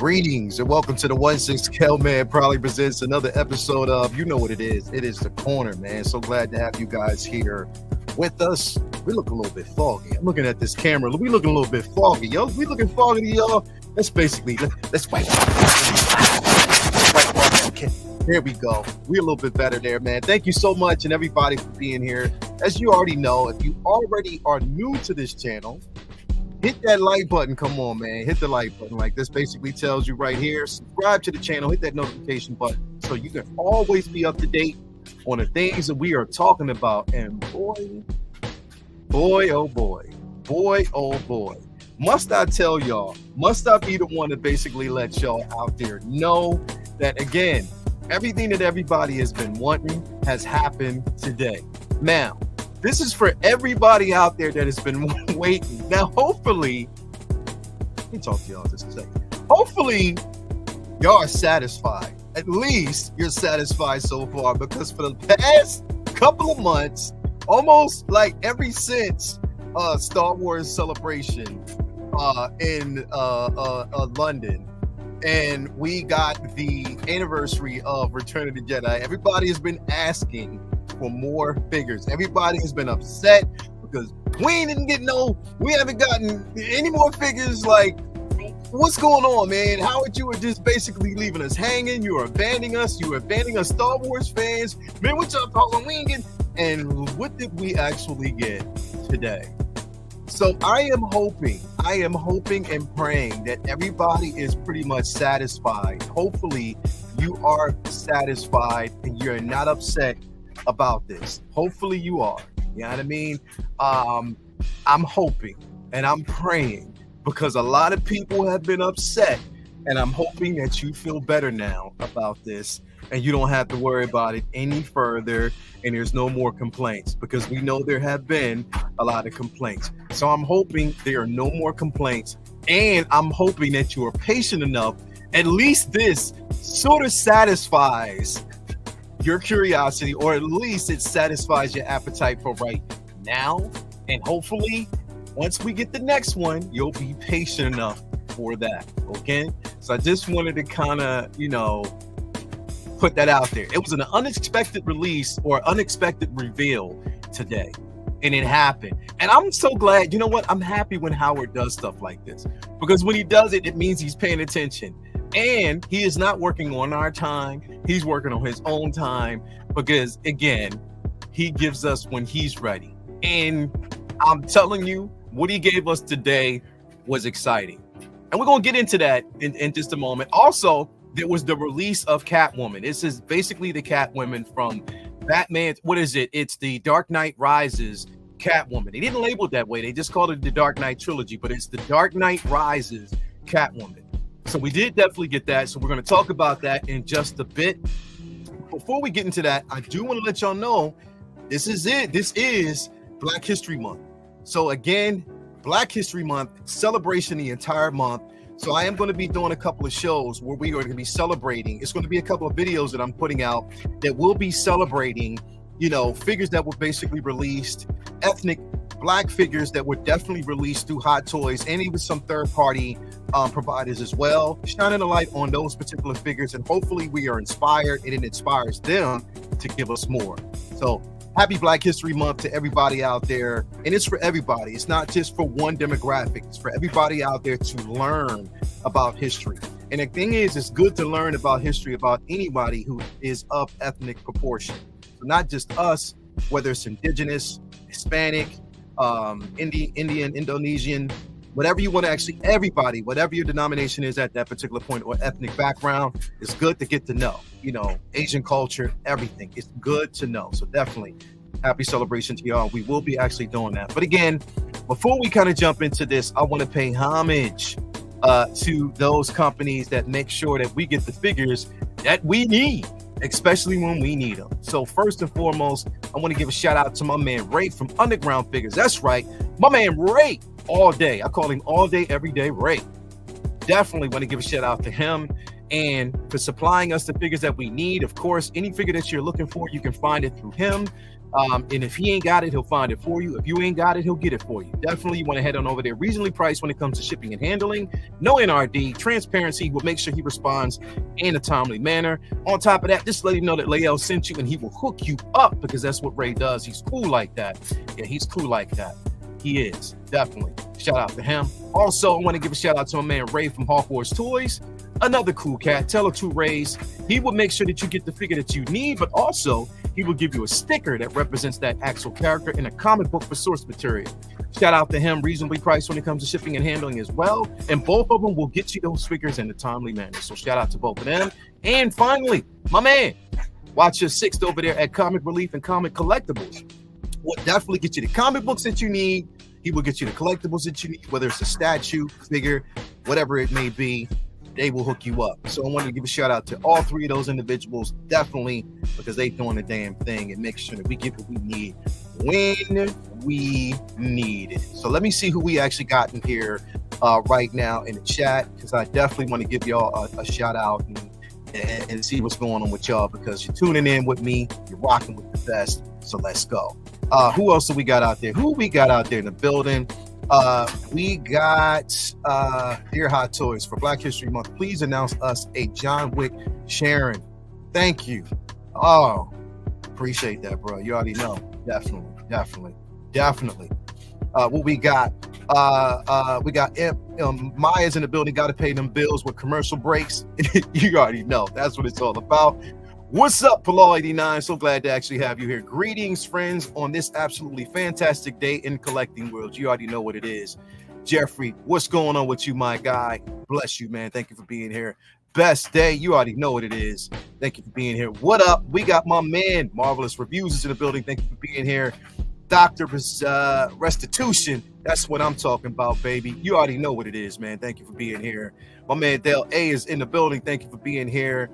Greetings and welcome to the 1-6 Kel Man proudly presents another episode of, you know what it is. It is The Corner, man. So glad to have you guys here with us. We look a little bit foggy. I'm looking at this camera. We looking a little bit foggy, yo. We looking foggy to y'all. Let's wipe. Okay, there we go. We're a little bit better there, man. Thank you so much and everybody for being here. As you already know, if you already are new to this channel, hit that like button. Come on, man. Hit the like button. Like this basically tells you right here. Subscribe to the channel. Hit that notification button so you can always be up to date on the things that we are talking about. And boy, oh boy. Must I tell y'all, must I be the one to basically let y'all out there know that, again, everything that everybody has been wanting has happened today. Now, this is for everybody out there that has been waiting. Now, hopefully, let me talk to y'all just a second. Hopefully, y'all are satisfied. At least you're satisfied so far, because for the past couple of months, almost like ever since Star Wars Celebration in London, and we got the anniversary of Return of the Jedi, everybody has been asking for more figures. Everybody has been upset because we haven't gotten any more figures. Like, what's going on, man? Howard, you are just basically leaving us hanging. You are abandoning us. You are abandoning us Star Wars fans. Man, what y'all talking winging? And what did we actually get today? So I am hoping and praying that everybody is pretty much satisfied. Hopefully you are satisfied and you're not upset about this. Hopefully you are. You know what I mean? I'm hoping and I'm praying, because a lot of people have been upset, and I'm hoping that you feel better now about this and you don't have to worry about it any further, and there's no more complaints, because we know there have been a lot of complaints. So I'm hoping there are no more complaints, and I'm hoping that you are patient enough. At least this sort of satisfies your curiosity, or at least it satisfies your appetite for right now. And hopefully once we get the next one, you'll be patient enough for that. Okay, so I just wanted to kind of, put that out there. It was an unexpected release or unexpected reveal today, and it happened. And I'm so glad. You know what? I'm happy when Howard does stuff like this, because when he does it, it means he's paying attention. And he is not working on our time. He's working on his own time, because, again, he gives us when he's ready. And I'm telling you, what he gave us today was exciting. And we're going to get into that in just a moment. Also, there was the release of Catwoman. This is basically the Catwoman from Batman. What is it? It's the Dark Knight Rises Catwoman. They didn't label it that way. They just called it the Dark Knight Trilogy, but it's the Dark Knight Rises Catwoman. So we did definitely get that. So we're going to talk about that in just a bit. Before we get into that, I do want to let y'all know this is it. This is Black History Month. So again, Black History Month, celebration the entire month. So I am going to be doing a couple of shows where we are going to be celebrating. It's going to be a couple of videos that I'm putting out that will be celebrating, figures that were basically released, ethnic Black figures that were definitely released through Hot Toys, and even some third-party providers as well, shining a light on those particular figures. And hopefully we are inspired, and it inspires them to give us more. So happy Black History Month to everybody out there. And it's for everybody. It's not just for one demographic. It's for everybody out there to learn about history. And the thing is, it's good to learn about history about anybody who is of ethnic proportion. So not just us, whether it's indigenous, Hispanic, Indian, Indonesian, whatever you want to actually, everybody, whatever your denomination is at that particular point or ethnic background, it's good to get to know, Asian culture, everything. It's good to know. So definitely happy celebration to y'all. We will be actually doing that. But again, before we kind of jump into this, I want to pay homage to those companies that make sure that we get the figures that we need, especially when we need them. So first and foremost, I want to give a shout out to my man Ray from Underground Figures. That's right, my man Ray, all day. I call him all day, every day, Ray. Definitely want to give a shout out to him. and for supplying us the figures that we need. Of course, any figure that you're looking for, you can find it through him. And if he ain't got it, he'll find it for you. If you ain't got it, he'll get it for you. Definitely, you want to head on over there. Reasonably priced when it comes to shipping and handling. No NRD, transparency. Will make sure he responds in a timely manner. On top of that, just let him know that Lael sent you, and he will hook you up, because that's what Ray does. He's cool like that. Yeah, he's cool like that. He is, definitely. Shout out to him. Also, I want to give a shout out to my man Ray from Hawkwar's Toys. Another cool cat. Tell her to Rays. He will make sure that you get the figure that you need, but also he will give you a sticker that represents that actual character in a comic book for source material. Shout out to him. Reasonably priced when it comes to shipping and handling as well. And both of them will get you those figures in a timely manner. So shout out to both of them. And finally, my man, watch your sixth over there at Comic Relief and Comic Collectibles. Will definitely get you the comic books that you need. He will get you the collectibles that you need, whether it's a statue, figure, whatever it may be. They will hook you up. So I wanted to give a shout out to all three of those individuals, definitely, because they doing the damn thing and make sure that we get what we need when we need it. So let me see who we actually got in here right now in the chat, because I definitely want to give y'all a shout out and see what's going on with y'all, because you're tuning in with me, you're rocking with the best. So let's go. Who else do we got out there? Who we got out there in the building? We got Dear Hot Toys for Black History Month. Please announce us a John Wick Sharon. Thank you. Oh, appreciate that, bro. You already know. Definitely. What we got? We got Maya's in the building. Got to pay them bills with commercial breaks. You already know. That's what it's all about. What's up, Palau 89? So glad to actually have you here. Greetings, friends, on this absolutely fantastic day in collecting world. You already know what it is. Jeffrey, what's going on with you, my guy? Bless you, man. Thank you for being here. Best day. You already know what it is. Thank you for being here. What up? We got my man, Marvelous Reviews, is in the building. Thank you for being here. Dr. Restitution. That's what I'm talking about, baby. You already know what it is, man. Thank you for being here. My man Dale A is in the building. Thank you for being here.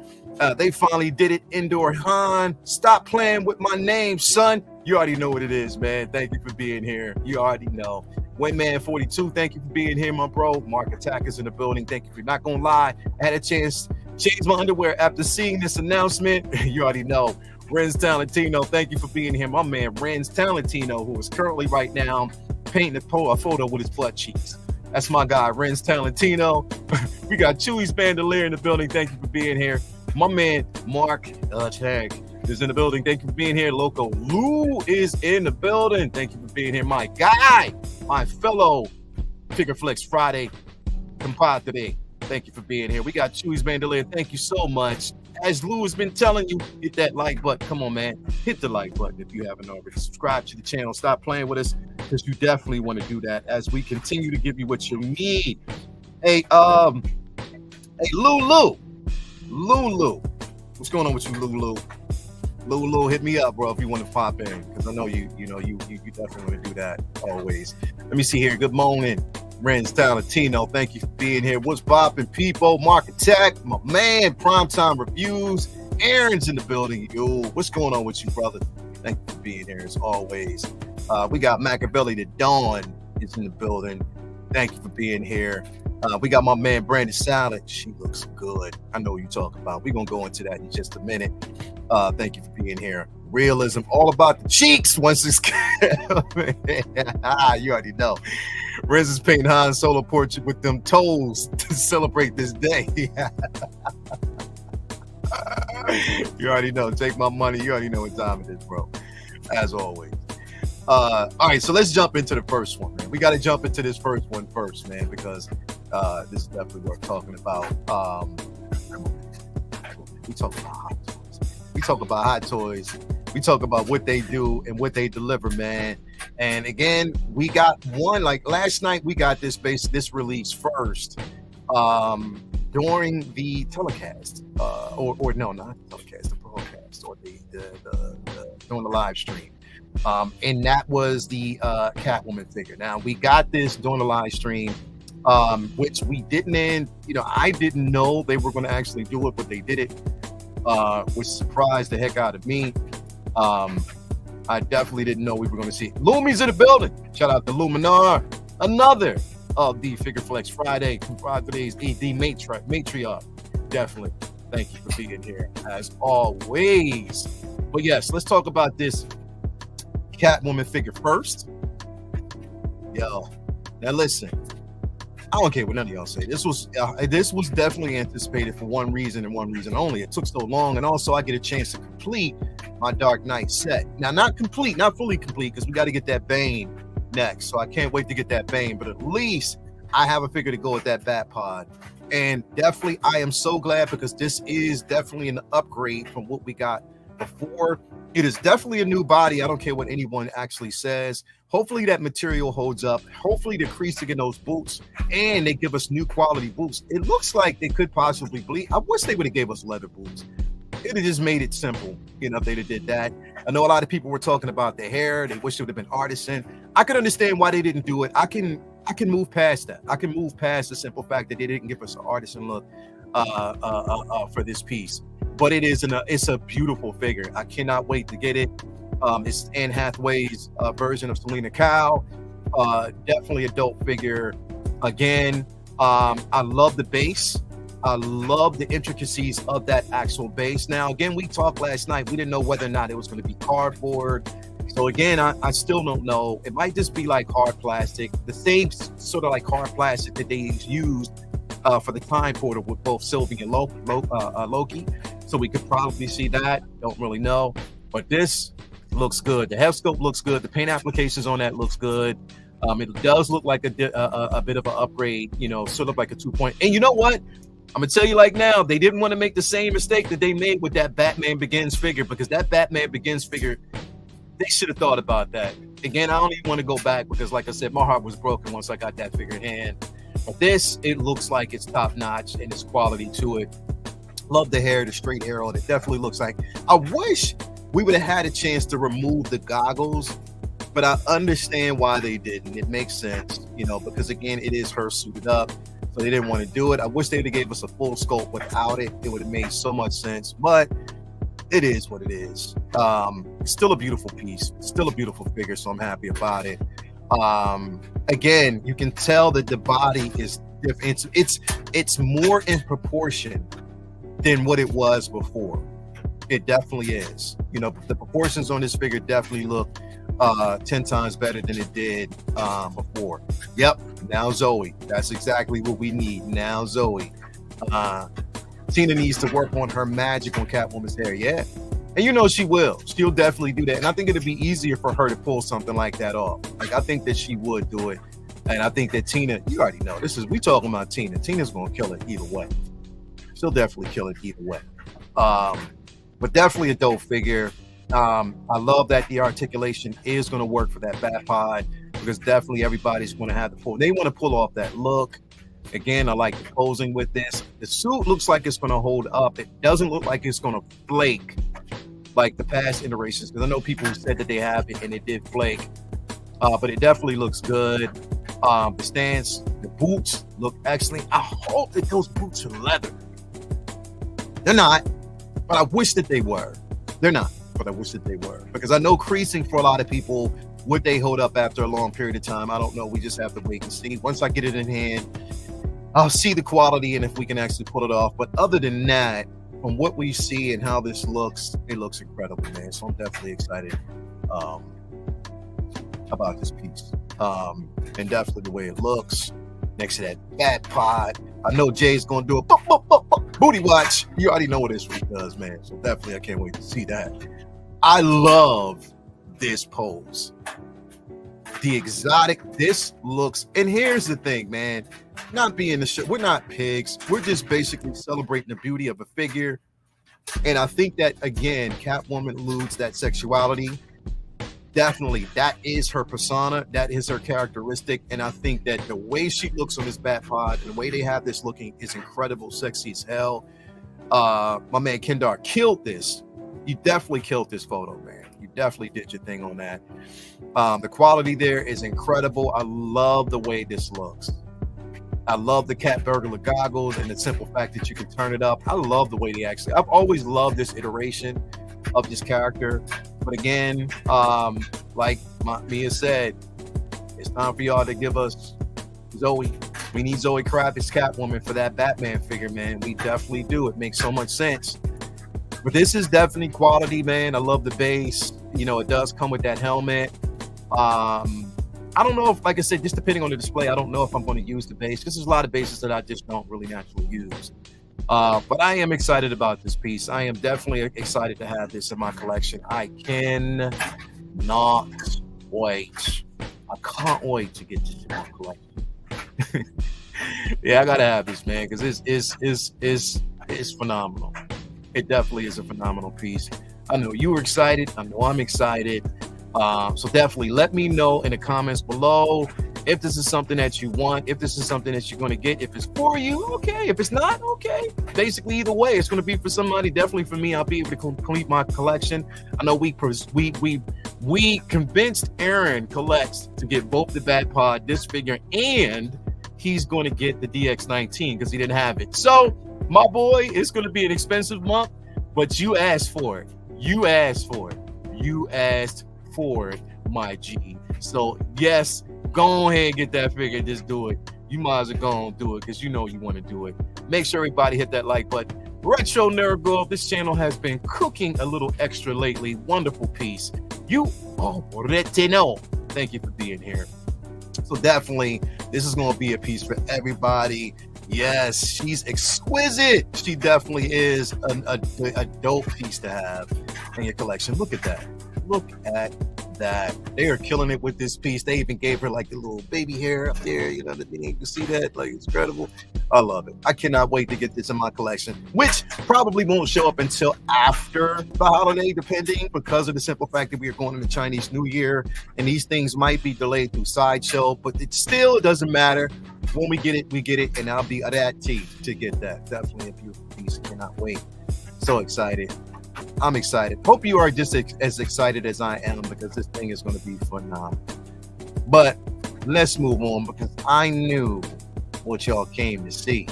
They finally did it. Indoor Han. Stop playing with my name, son. You already know what it is, man. Thank you for being here. You already know. Wayman 42, thank you for being here, my bro. Mark Attack is in the building. Thank you for not gonna lie. I had a chance to change my underwear after seeing this announcement. You already know. Renz Talentino, thank you for being here. My man Renz Talentino, who is currently right now painting a photo with his butt cheeks. That's my guy, Renz Talentino. We got Chewy's Bandolier in the building. Thank you for being here. My man Mark Tag is in the building. Thank you for being here. Loco Lou is in the building. Thank you for being here. My guy, my fellow Figure Flex Friday compadre. Thank you for being here. We got Chewy's Bandolier. Thank you so much. As Lou has been telling you, hit that like button. Come on, man. Hit the like button if you haven't already. Subscribe to the channel. Stop playing with us, because you definitely want to do that as we continue to give you what you need. Hey, Lulu. What's going on with you, Lulu? Lulu, hit me up, bro, if you want to pop in, because I know you definitely want to do that always. Let me see here. Good morning, Renz Talentino. Thank you for being here. What's poppin', people? Mark Attack, my man, Primetime Reviews. Aaron's in the building. Yo, what's going on with you, brother? Thank you for being here as always. We got Machiavelli the Dawn is in the building. Thank you for being here. We got my man Brandon Salad. She looks good. I know what you're talking about. We're gonna go into that in just a minute. Thank you for being here. Realism, all about the cheeks. Once it's you already know. Renz is painting Han's solo portrait with them toes to celebrate this day. You already know. Take my money. You already know what time it is, bro. As always. All right, so let's jump into the first one, man. We got to jump into this first one first, man, because this is definitely worth talking about. We talk about hot toys. We talk about hot toys. We talk about what they do and what they deliver, man. And again, we got one, like last night, we got this release first during the telecast, or no, not the telecast, the broadcast, or the during the live stream. And that was the Catwoman figure. Now, we got this during the live stream, which we didn't, I didn't know they were going to actually do it, but they did it, which surprised the heck out of me. I definitely didn't know we were going to see it. Lumi's in the building. Shout out to Luminar. Another of the Figure Flex Friday, today's ED matriarch. definitely. Thank you for being here as always. But yes, let's talk about this Catwoman figure first. Yo, now listen. I don't care what none of y'all say. This was definitely anticipated for one reason and one reason only. It took so long, and also I get a chance to complete my Dark Knight set. Now, not fully complete, because we got to get that Bane next. So I can't wait to get that Bane. But at least I have a figure to go with that Bat Pod. And definitely, I am so glad, because this is definitely an upgrade from what we got before. It is definitely a new body. I don't care what anyone actually says. Hopefully that material holds up. Hopefully the creasing in those boots, and they give us new quality boots. It looks like they could possibly bleed. I wish they would have gave us leather boots. It have just made it simple, if they did that. I know a lot of people were talking about the hair. They wish it would have been artisan. I can understand why they didn't do it. I can move past that. I can move past the simple fact that they didn't give us an artisan look for this piece. But it's a beautiful figure. I cannot wait to get it. It's Anne Hathaway's version of Selena Kyle. Definitely a dope figure. Again, I love the base. I love the intricacies of that actual base. Now, again, we talked last night. We didn't know whether or not it was going to be cardboard. So again, I still don't know. It might just be like hard plastic, the same sort of like hard plastic that they used for the Time Portal with both Sylvie and Loki. So we could probably see that. Don't really know. But this looks good. The health scope looks good. The paint applications on that looks good. It does look like a bit of an upgrade, sort of like a 2 point. And you know what? I'm going to tell you like now, they didn't want to make the same mistake that they made with that Batman Begins figure, because that Batman Begins figure, they should have thought about that. Again, I don't even want to go back because, like I said, my heart was broken once I got that figure in hand. But this, it looks like it's top notch and it's quality to it. Love the hair, the straight hair on it. Definitely looks like. I wish we would have had a chance to remove the goggles, but I understand why they didn't. It makes sense, because again, it is her suited up. So they didn't want to do it. I wish they would have gave us a full scope without it. It would have made so much sense, but it is what it is. Still a beautiful piece, still a beautiful figure, so I'm happy about it. Again, you can tell that the body is different. It's more in proportion than what it was before. It definitely is. The proportions on this figure definitely look 10 times better than it did before. Yep, now Zoe. That's exactly what we need. Now Zoe. Tina needs to work on her magic on Catwoman's hair. Yeah. And she will. She'll definitely do that. And I think it'd be easier for her to pull something like that off. Like, I think that she would do it. And I think that Tina, you already know, we talking about Tina. Tina's going to kill it either way. She'll definitely kill it either way. But definitely a dope figure. I love that the articulation is going to work for that Bat Pod, because definitely everybody's going to have to pull. They want to pull off that look. Again, I like the posing with this. The suit looks like it's going to hold up. It doesn't look like it's going to flake like the past iterations, because I know people who said that they have it and it did flake. But it definitely looks good. The stance, the boots look excellent. I hope that those boots are leather. They're not, but I wish that they were. They're not, but I wish that they were, because I know creasing for a lot of people, would they hold up after a long period of time? I don't know. We just have to wait and see. Once I get it in hand, I'll see the quality and if we can actually pull it off. But other than that, from what we see and how this looks, it looks incredible, man. So I'm definitely excited about this piece. And definitely the way it looks next to that Bat Pod. I know Jay's going to do a booty watch. You already know what this week does, man. So definitely I can't wait to see that. I love this pose. The exotic, this looks, and here's the thing, man. Not being the show, we're not pigs. We're just basically celebrating the beauty of a figure. And I think that, again, Catwoman alludes that sexuality. Definitely, that is her persona. That is her characteristic. And I think that the way she looks on this Bat Pod and the way they have this looking is incredible, sexy as hell. My man Kendar killed this. You definitely killed this photo, man. You definitely did your thing on that. The quality there is incredible. I love the way this looks. I love the cat burglar goggles and the simple fact that you can turn it up. I love the way they actually, I've always loved this iteration of this character. But again, like Mia said, it's time for y'all to give us Zoe. We need Zoe Kravitz's Catwoman for that Batman figure, man. We definitely do. It makes so much sense. But this is definitely quality, man. I love the base. You know, it does come with that helmet. I don't know if, like I said, just depending on the display, I don't know if I'm going to use the base, because there's a lot of bases that I just don't really naturally use. But I am excited about this piece. I am definitely excited to have this in my collection. I cannot wait. I can't wait to get this in my collection. Yeah, I gotta have this, man, because it's phenomenal. It definitely is a phenomenal piece. I know you were excited. I know I'm excited. So definitely let me know in the comments below if this is something that you want, if this is something that you're going to get. If it's for you, okay. If it's not, okay. Basically, either way, it's going to be for somebody. Definitely for me, I'll be able to complete my collection. I know we convinced Aaron Collects to get both the Bat Pod, this figure, and he's going to get the DX19 because he didn't have it. So, my boy, it's going to be an expensive month, but you asked for it. You asked for it. You asked for it, my G. So, yes, go ahead and get that figure. Just do it. You might as well go and do it because you know you want to do it. Make sure everybody hit that like button. Retro Nerd Girl, this channel has been cooking a little extra lately. Wonderful piece. You already know. Thank you for being here. So definitely, this is going to be a piece for everybody. Yes, she's exquisite. She definitely is a dope piece to have in your collection. Look at that. Look at that. They are killing it with this piece. They even gave her like the little baby hair up there. You know what I mean? You can see that. Like, it's incredible. I love it. I cannot wait to get this in my collection, which probably won't show up until after the holiday, depending, because of the simple fact that we are going into Chinese New Year and these things might be delayed through Sideshow, but it still doesn't matter. When we get it, we get it, and I'll be at that tea to get that. Definitely a beautiful piece. Cannot wait. So excited. I'm excited. Hope you are just as excited as I am, because this thing is going to be phenomenal. But let's move on, because I knew what y'all came to see.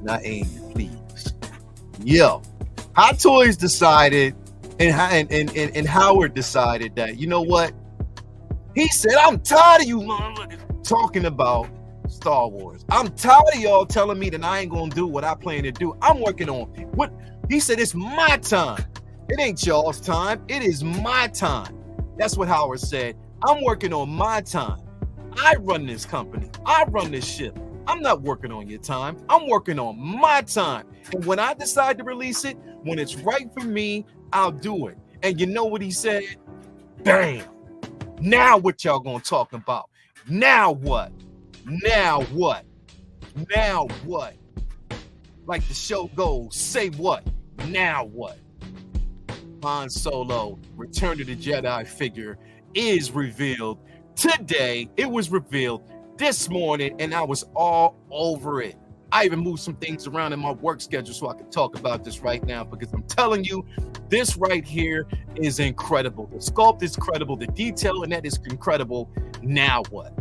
Not aim, please. Yo, Hot Toys decided, and Howard decided that, you know what? He said, I'm tired of you motherfuckers talking about Star Wars. I'm tired of y'all telling me that I ain't gonna do what I plan to do. I'm working on what he said. It's my time. It ain't y'all's time. It is my time. That's what Howard said. I'm working on my time. I run this company. I run this ship. I'm not working on your time. I'm working on my time. And when I decide to release it, when it's right for me, I'll do it. And you know what he said? Bam. Now what y'all gonna talk about? Now what? Now what? Now what? Like the show goes, say what? Now what? Han Solo, Return to the Jedi figure is revealed today. It was revealed this morning, and I was all over it. I even moved some things around in my work schedule so I can talk about this right now, because I'm telling you, this right here is incredible. The sculpt is incredible. The detail in that is incredible. Now what?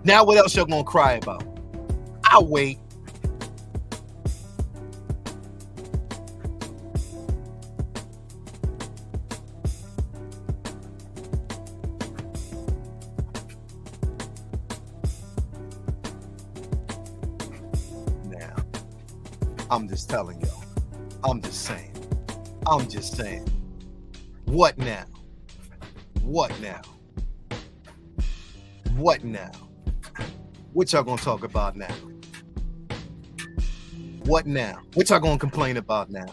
Now what else y'all gonna cry about? I'll wait. Now, I'm just telling y'all. I'm just saying. I'm just saying. What now? What now? What now? What y'all gonna talk about now? What now? What y'all gonna complain about now?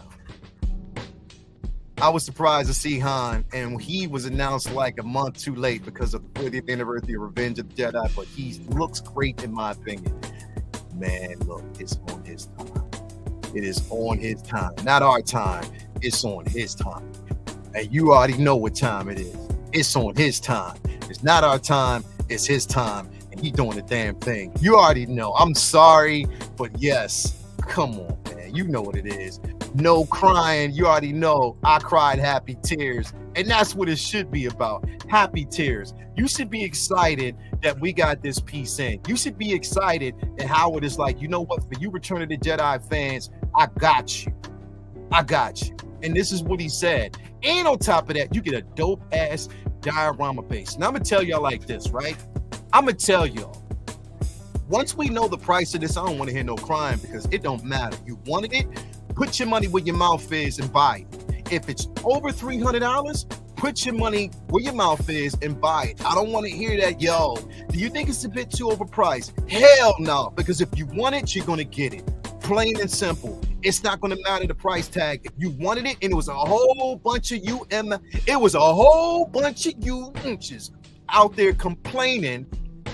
I was surprised to see Han, and he was announced like a month too late because of the 40th anniversary of Revenge of the Jedi, but he looks great in my opinion. Man, look, it's on his time. It is on his time. Not our time. It's on his time. And you already know what time it is. It's on his time. It's not our time. It's his time. And he's doing the damn thing. You already know. I'm sorry, but yes, come on, man. You know what it is. No crying. You already know I cried happy tears. And that's what it should be about. Happy tears. You should be excited that we got this piece in. You should be excited that Howard is like, you know what? For you Return of the Jedi fans, I got you. I got you. And this is what he said. And on top of that, you get a dope ass diorama base. Now I'm gonna tell y'all like this, right? I'm gonna tell y'all, Once we know the price of this, I don't want to hear no crying because it don't matter. You wanted it, put your money where your mouth is and buy it. If it's over $300, put your money where your mouth is and buy it. I don't want to hear that, yo, do you think it's a bit too overpriced? Hell no, because if you want it, you're going to get it. Plain and simple. It's not going to matter the price tag. If you wanted it and it was a whole bunch of you inches out there complaining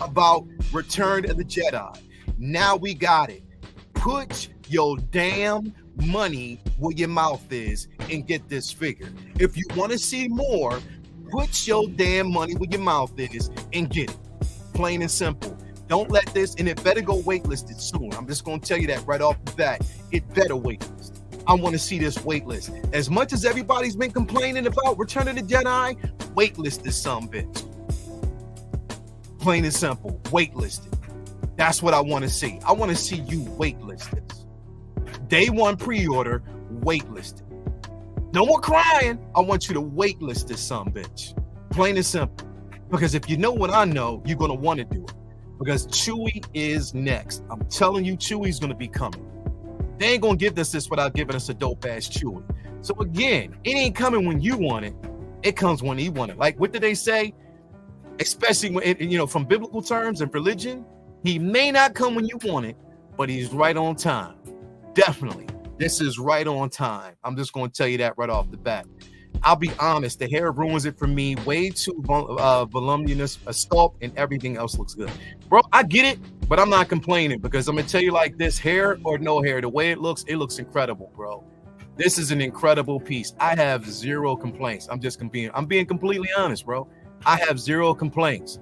about Return of the Jedi. Now we got it. Put your damn money where your mouth is and get this figure. If you want to see more, put your damn money where your mouth is and get it. Plain and simple. Don't let this, and it better go waitlisted soon. I'm just going to tell you that right off the bat. It better waitlist. I want to see this waitlist. As much as everybody's been complaining about Return of the Jedi, waitlist this bitch. Plain and simple. Waitlisted. That's what I want to see. I want to see you waitlist this. Day one pre-order, waitlisted. No more crying. I want you to waitlist this bitch. Plain and simple. Because if you know what I know, you're going to want to do it. Because Chewy is next. I'm telling you, Chewy's going to be coming. They ain't going to give us this without giving us a dope-ass Chewy. So again, it ain't coming when you want it. It comes when you want it. Like, what did they say? Especially when, from biblical terms and religion, he may not come when you want it, but he's right on time. Definitely. This is right on time. I'm just going to tell you that right off the bat. I'll be honest, the hair ruins it for me. Way too voluminous, a sculpt, and everything else looks good. Bro, I get it, but I'm not complaining because I'm going to tell you like this, hair or no hair, the way it looks incredible, bro. This is an incredible piece. I have zero complaints. I'm being completely honest, bro. I have zero complaints.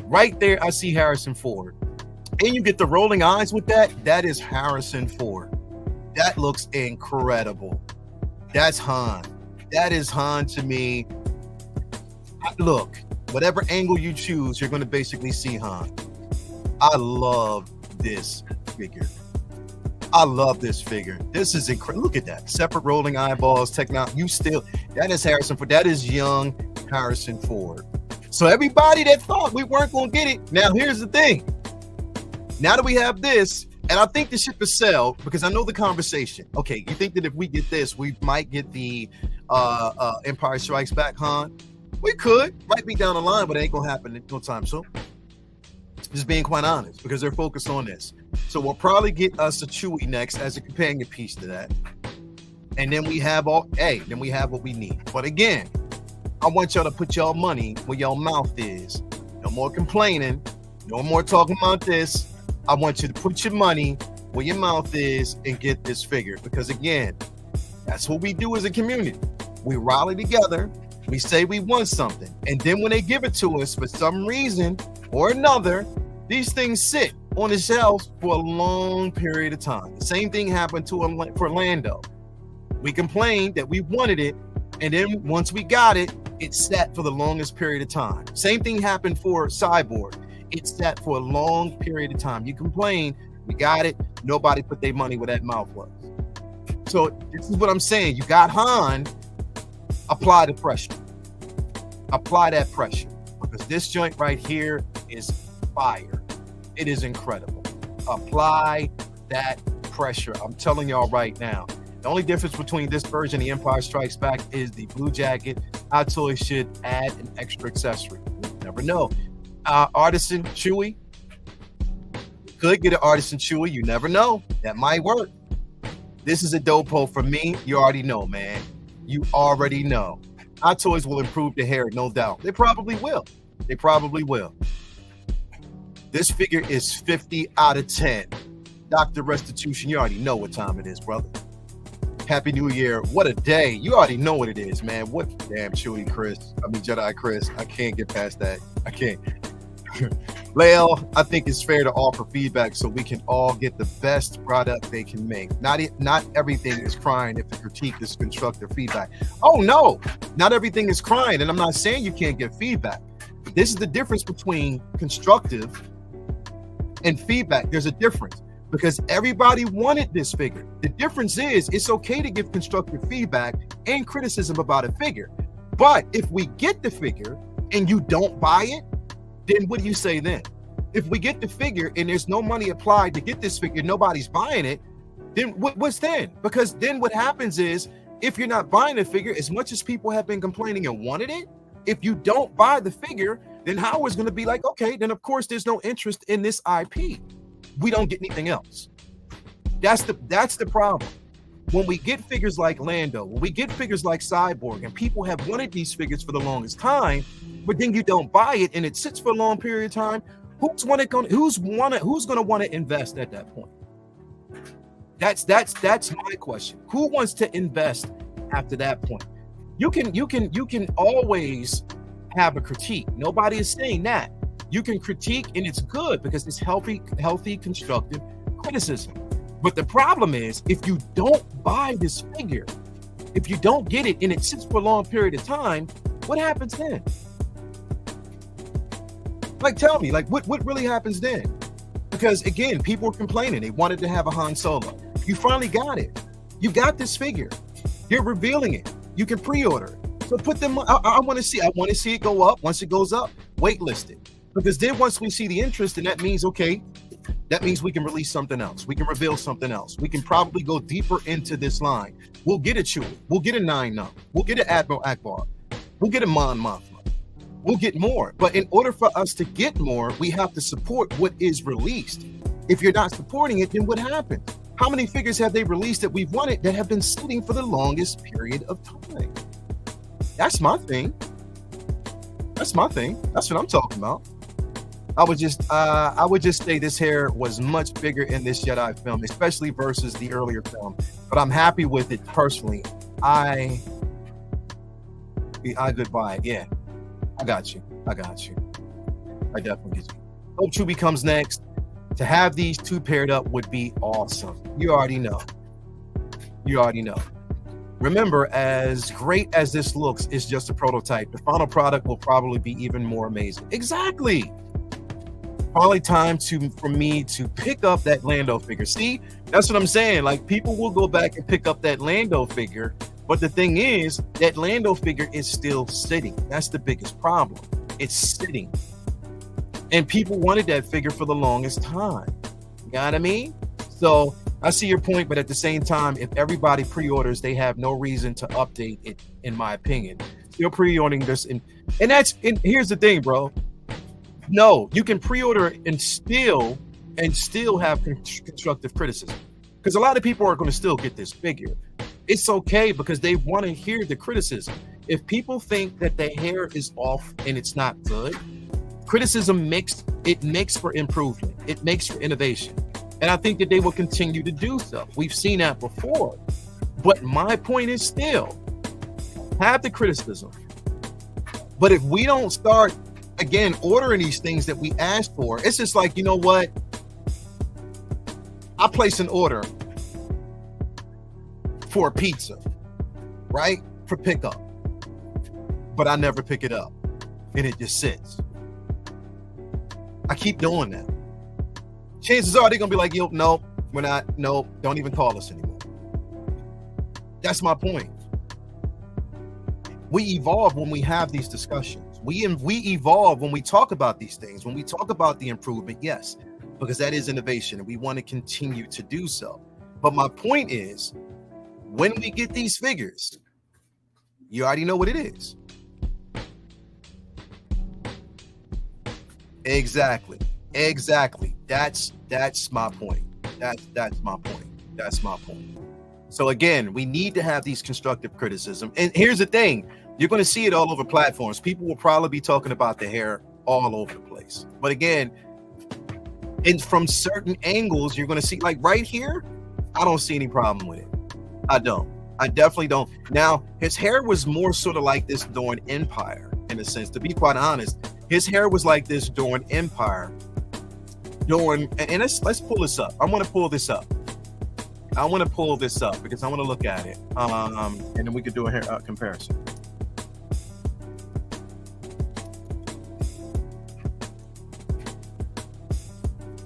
Right there, I see Harrison Ford. And you get the rolling eyes with that. That is Harrison Ford. That looks incredible. That's Han. That is Han to me. Look, whatever angle you choose, you're going to basically see Han. I love this figure. This is incredible. Look at that. Separate rolling eyeballs, technology. That is Harrison Ford. That is young Harrison Ford. So everybody that thought we weren't going to get it, now here's the thing. Now that we have this, and I think the ship is sell because I know the conversation. Okay, you think that if we get this, we might get the Empire Strikes Back Han? We could. Might be down the line, but it ain't going to happen no time soon. Just being quite honest, because they're focused on this. So we'll probably get us a Chewie next as a companion piece to that. And then we have what we need. But again, I want y'all to put y'all money where y'all mouth is. No more complaining. No more talking about this. I want you to put your money where your mouth is and get this figure. Because again, that's what we do as a community. We rally together. We say we want something. And then when they give it to us for some reason or another, these things sit on the shelves for a long period of time. The same thing happened for Lando. We complained that we wanted it. And then once we got it, it sat for the longest period of time. Same thing happened for Cyborg. It sat for a long period of time. You complain, we got it. Nobody put their money where that mouth was. So this is what I'm saying. You got Han. Apply the pressure. Apply that pressure. Because this joint right here is fire. It is incredible. Apply that pressure. I'm telling y'all right now. The only difference between this version and the Empire Strikes Back is the blue jacket. Hot Toys should add an extra accessory. You never know. Artisan Chewy. Could get an Artisan Chewy. You never know. That might work. This is a dopo for me. You already know, man. You already know. Hot Toys will improve the hair, no doubt. They probably will. They probably will. This figure is 50 out of 10. Dr. Restitution, you already know what time it is, brother. Happy New Year. What a day. You already know what it is, man. What damn Chewy Jedi Chris. I can't get past that. I can't. Lael, I think it's fair to offer feedback so we can all get the best product they can make. Not everything is crying if the critique is constructive feedback. Oh no, not everything is crying. And I'm not saying you can't get feedback. But this is the difference between constructive and feedback. There's a difference because everybody wanted this figure. The difference is it's okay to give constructive feedback and criticism about a figure. But if we get the figure and you don't buy it, then what do you say then? If we get the figure and there's no money applied to get this figure, nobody's buying it, then what's then? Because then what happens is, if you're not buying the figure, as much as people have been complaining and wanted it, if you don't buy the figure, then Howard's going to be like, okay, then of course there's no interest in this IP. We don't get anything else. That's the problem. When we get figures like Lando, when we get figures like Cyborg, and people have wanted these figures for the longest time, but then you don't buy it and it sits for a long period of time, who's going to want to invest at that point? That's my question. Who wants to invest after that point? You can always have a critique. Nobody is saying that. You can critique, and it's good because it's healthy, constructive criticism. But the problem is, if you don't buy this figure, if you don't get it and it sits for a long period of time, what happens then? Like, tell me, like, what really happens then? Because again, people were complaining. They wanted to have a Han Solo. You finally got it. You got this figure. You're revealing it. You can pre-order it. So put them. I want to see it go up. Once it goes up, waitlist it. Because then once we see the interest, and that means we can release something else. We can reveal something else. We can probably go deeper into this line. We'll get a Chewie. We'll get a 9-9. We'll get an Admiral Akbar. We'll get a Mon Mothma. We'll get more. But in order for us to get more, we have to support what is released. If you're not supporting it, then what happens? How many figures have they released that we've wanted that have been sitting for the longest period of time? That's my thing. That's what I'm talking about. I would just say this hair was much bigger in this Jedi film, especially versus the earlier film. But I'm happy with it personally. I goodbye. Yeah, I got you. I definitely get you. Hope Chewie comes next. To have these two paired up would be awesome. You already know. Remember, as great as this looks, it's just a prototype. The final product will probably be even more amazing. Exactly. Probably time for me to pick up that Lando figure. See, that's what I'm saying. Like, people will go back and pick up that Lando figure, but the thing is, that Lando figure is still sitting. That's the biggest problem. It's sitting. And people wanted that figure for the longest time. You know what I mean? So I see your point, but at the same time, if everybody pre-orders, they have no reason to update it, in my opinion. Still pre-ordering this, and here's the thing, bro. No, you can pre-order and still have constructive criticism, because a lot of people are going to still get this figure. It's okay, because they want to hear the criticism. If people think that the hair is off and it's not good, criticism makes for improvement. It makes for innovation. And I think that they will continue to do so. We've seen that before. But my point is still, have the criticism. But if we don't start, again, ordering these things that we asked for, it's just like, you know what? I place an order for a pizza, right? For pickup. But I never pick it up. And it just sits. I keep doing that. Chances are they're going to be like, yo, no, we're not. No, don't even call us anymore. That's my point. We evolve when we have these discussions. We evolve when we talk about these things. When we talk about the improvement, yes, because that is innovation and we want to continue to do so. But my point is, when we get these figures, you already know what it is. Exactly. That's my point. That's my point. So again, we need to have these constructive criticism. And here's the thing, you're going to see it all over platforms. People will probably be talking about the hair all over the place. But again, and from certain angles, you're going to see, like right here, I don't see any problem with it. I definitely don't. Now, his hair was more sort of like this during Empire, in a sense. To be quite honest, his hair was like this during Empire. And let's pull this up. I want to pull this up because I want to look at it. And then we could do a hair comparison.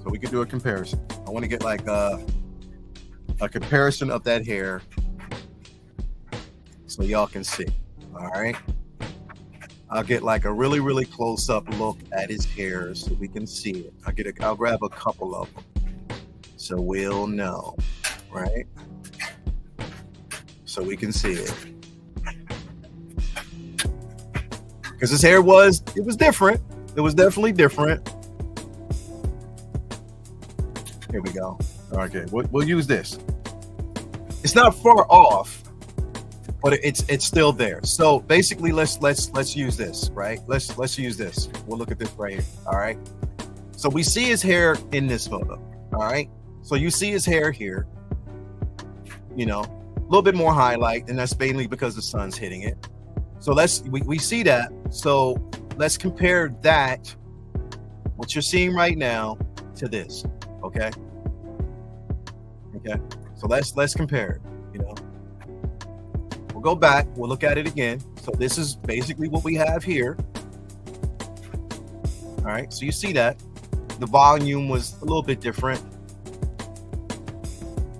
So we could do a comparison. I want to get like a comparison of that hair so y'all can see. All right. I'll get like a really, really close up look at his hair so we can see it. I'll grab a couple of them so we'll know, right? So we can see it. Because his hair was different. It was definitely different. Here we go. Okay, we'll use this. It's not far off, but it's still there. So basically, let's use this, right? Let's use this. We'll look at this right here. All right. So we see his hair in this photo. All right. So you see his hair here. You know, a little bit more highlight, and that's mainly because the sun's hitting it. So we see that. So let's compare that, what you're seeing right now, to this. Okay. Okay. So let's compare it. You know. We'll go back. We'll look at it again. So this is basically what we have here. All right. So you see that the volume was a little bit different,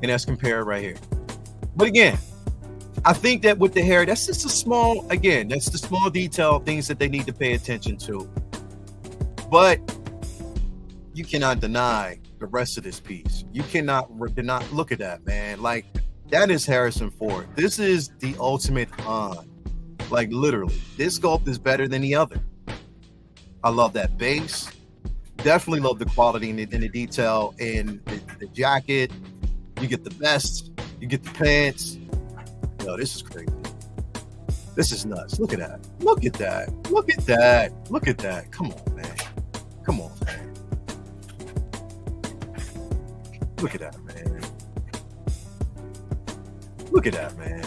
and that's compared right here. But again, I think that with the hair, that's just a small, again, that's the small detail things that they need to pay attention to. But you cannot deny the rest of this piece. You cannot look at that, man. Like, that is Harrison Ford. This is the ultimate Han. Like, literally, this sculpt is better than the other. I love that base. Definitely love the quality and the detail in the jacket. You get the vest. You get the pants. Yo, this is crazy. This is nuts. Look at that. Look at that. Look at that. Look at that. Come on, man. Come on, man. Look at that, man. Look at that, man.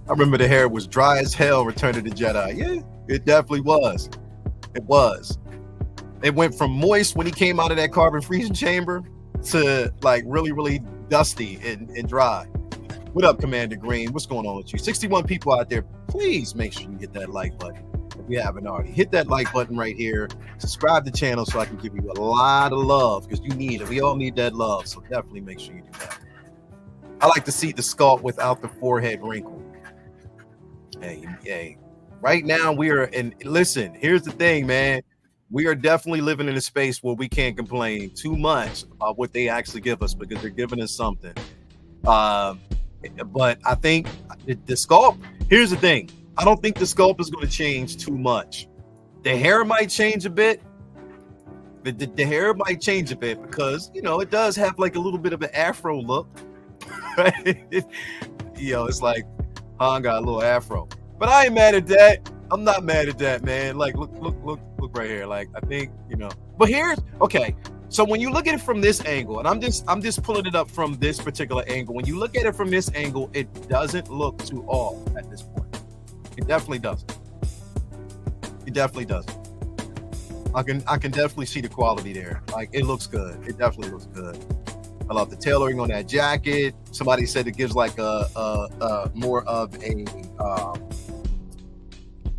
I remember the hair was dry as hell, Return of the Jedi. Yeah, it definitely was. It was. It went from moist when he came out of that carbon freezing chamber to like really, really dusty and dry. What up, Commander Green? What's going on with you? 61 people out there. Please make sure you hit that like button if you haven't already. Hit that like button right here. Subscribe to the channel so I can give you a lot of love, because you need it. We all need that love, so definitely make sure you do that. I like to see the sculpt without the forehead wrinkle. Hey. Right now we are, and listen, here's the thing, man. We are definitely living in a space where we can't complain too much about what they actually give us, because they're giving us something. But I think the sculpt, here's the thing. I don't think the sculpt is going to change too much. The hair might change a bit. The hair might change a bit because, you know, it does have like a little bit of an afro look. Right? You know, it's like Han got a little afro. But I ain't mad at that. I'm not mad at that, man. Like, look right here. Like, I think, you know. But here's okay. So when you look at it from this angle, and I'm just pulling it up from this particular angle. When you look at it from this angle, it doesn't look too off at this point. It definitely doesn't. It definitely doesn't. I can definitely see the quality there. Like, it looks good. It definitely looks good. I love the tailoring on that jacket. Somebody said it gives like a more of a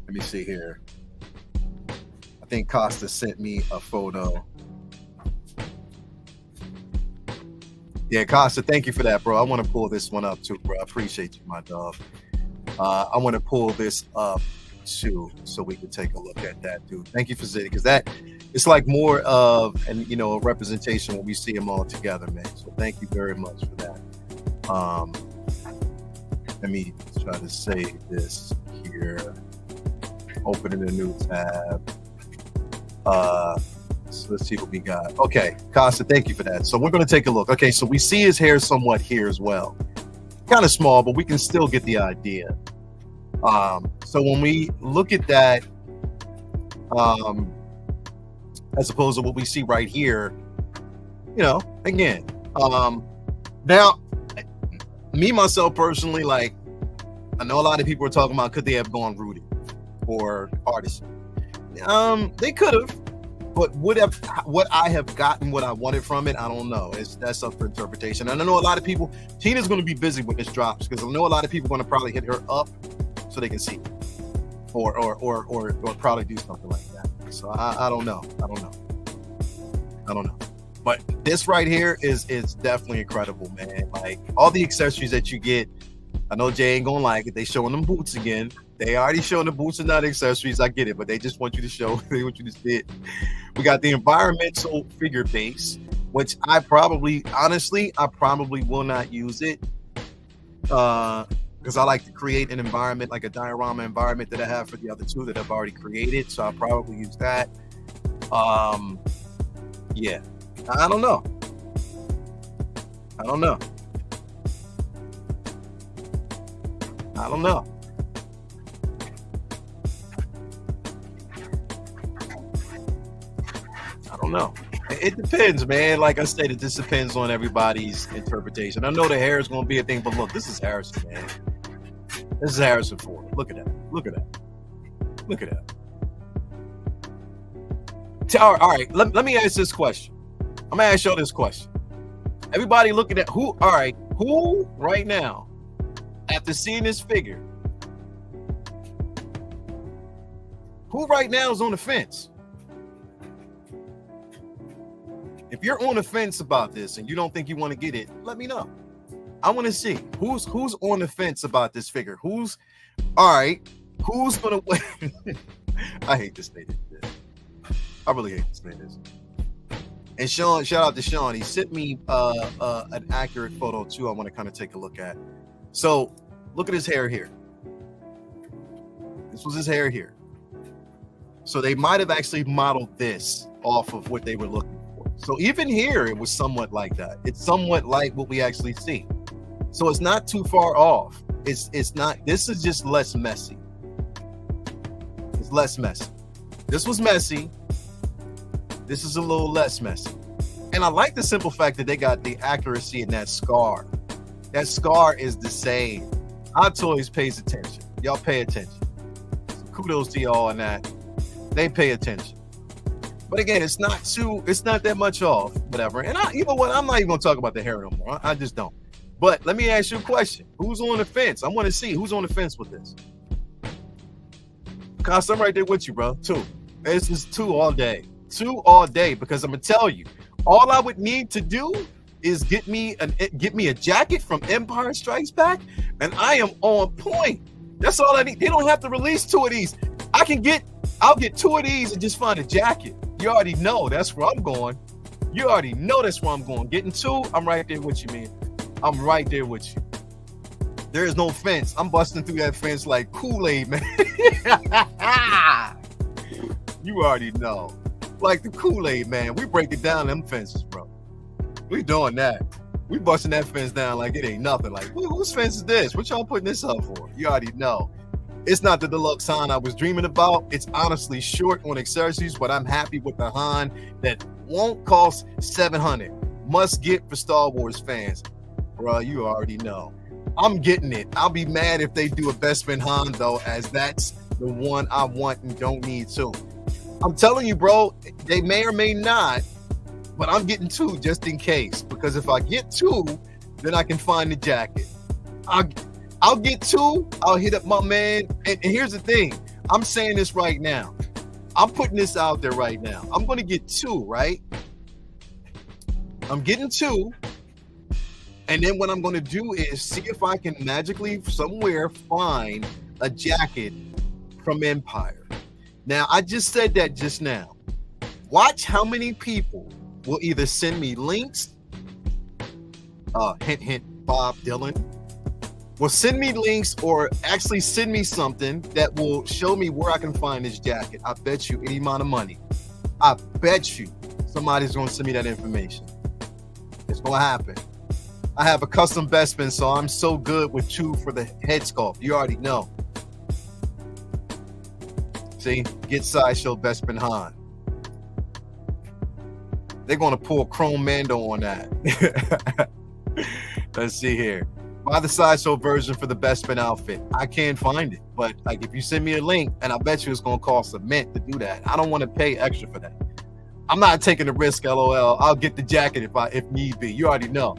let me see here. I think Costa sent me a photo. Yeah, Costa, thank you for that, bro. I want to pull this one up too, bro. I appreciate you, my dog. I want to pull this up too, so we can take a look at that, dude. Thank you for saying it, because that it's like more of a representation when we see them all together, man. So thank you very much for that. Let me try to save this here. Opening a new tab. So let's see what we got. Okay, Costa, thank you for that. So we're going to take a look. Okay, so we see his hair somewhat here as well. Kind of small, but we can still get the idea. So when we look at that, as opposed to what we see right here, you know, again, now, me, myself, personally, like, I know a lot of people are talking about, could they have gone rooted or artisan? They could have. But would I have gotten what I wanted from it? I don't know. That's up for interpretation. And I know a lot of people, Tina's going to be busy when this drops, because I know a lot of people are going to probably hit her up so they can see it. Or probably do something like that. So I don't know. I don't know. But this right here is definitely incredible, man. Like, all the accessories that you get, I know Jay ain't gonna like it. They showing them boots again. They already showing the boots and not accessories. I get it, but they just want you to show. They want you to see it. We got the environmental figure base, which I probably will not use it. Because I like to create an environment, like a diorama environment that I have for the other two that I've already created. So I'll probably use that. Yeah, I don't know. I don't know. It depends, man. Like I said, it just depends on everybody's interpretation. I know the hair is going to be a thing, but look, this is Harrison, man. This is Harrison Ford. Look at that. Look at that. Look at that. All right. Let me ask this question. I'm going to ask y'all this question. Everybody looking at who right now, after seeing this figure, who right now is on the fence? If you're on the fence about this and you don't think you want to get it, let me know. I want to see who's on the fence about this figure. Who's gonna wait? I hate to say this. I really hate to say this. And Sean, shout out to Sean. He sent me an accurate photo too. I want to kind of take a look at. So look at his hair here. This was his hair here. So they might have actually modeled this off of what they were looking for. So even here, it was somewhat like that. It's somewhat like what we actually see. So it's not too far off. It's not. This is just less messy. It's less messy. This was messy. This is a little less messy. And I like the simple fact that they got the accuracy in that scar. That scar is the same. Hot Toys pays attention. Y'all pay attention. So kudos to y'all on that. They pay attention. But again, it's not that much off, whatever. And you know what? I'm not even gonna talk about the hair no more. I just don't. But let me ask you a question. Who's on the fence? I want to see who's on the fence with this. Cause I'm right there with you, bro. 2. This is 2 all day. 2 all day, because I'm gonna tell you, all I would need to do is get me a jacket from Empire Strikes Back, and I am on point. That's all I need. They don't have to release 2 of these. I'll get 2 of these and just find a jacket. You already know that's where I'm going. Getting 2, I'm right there with you, man. I'm right there with you. There is no fence. I'm busting through that fence like Kool-Aid, man. You already know. Like the Kool-Aid, man. We break it down them fences, bro. We doing that. We busting that fence down like it ain't nothing. Like, whose fence is this? What y'all putting this up for? You already know. It's not the deluxe Han I was dreaming about. It's honestly short on accessories, but I'm happy with the Han that won't cost $700. Must get for Star Wars fans. Bro, you already know. I'm getting it. I'll be mad if they do a Bespin Han, though, as that's the one I want and don't need to. I'm telling you, bro, they may or may not, but I'm getting 2 just in case. Because if I get 2, then I can find the jacket. I'll get 2. I'll hit up my man. And here's the thing. I'm saying this right now. I'm putting this out there right now. I'm going to get 2, right? I'm getting 2. And then what I'm going to do is see if I can magically somewhere find a jacket from Empire. Now, I just said that just now. Watch how many people will either send me links, hint, hint, Bob Dylan, will send me links or actually send me something that will show me where I can find this jacket. I bet you any amount of money. I bet you somebody's going to send me that information. It's going to happen. I have a custom Bespin, so I'm so good with 2 for the head sculpt. You already know. See, get Sideshow Bespin Han. They're going to pull Chrome Mando on that. Let's see here. Buy the Sideshow version for the Bespin outfit. I can't find it, but like if you send me a link, and I bet you it's going to cost a mint to do that. I don't want to pay extra for that. I'm not taking the risk, LOL. I'll get the jacket if need be. You already know.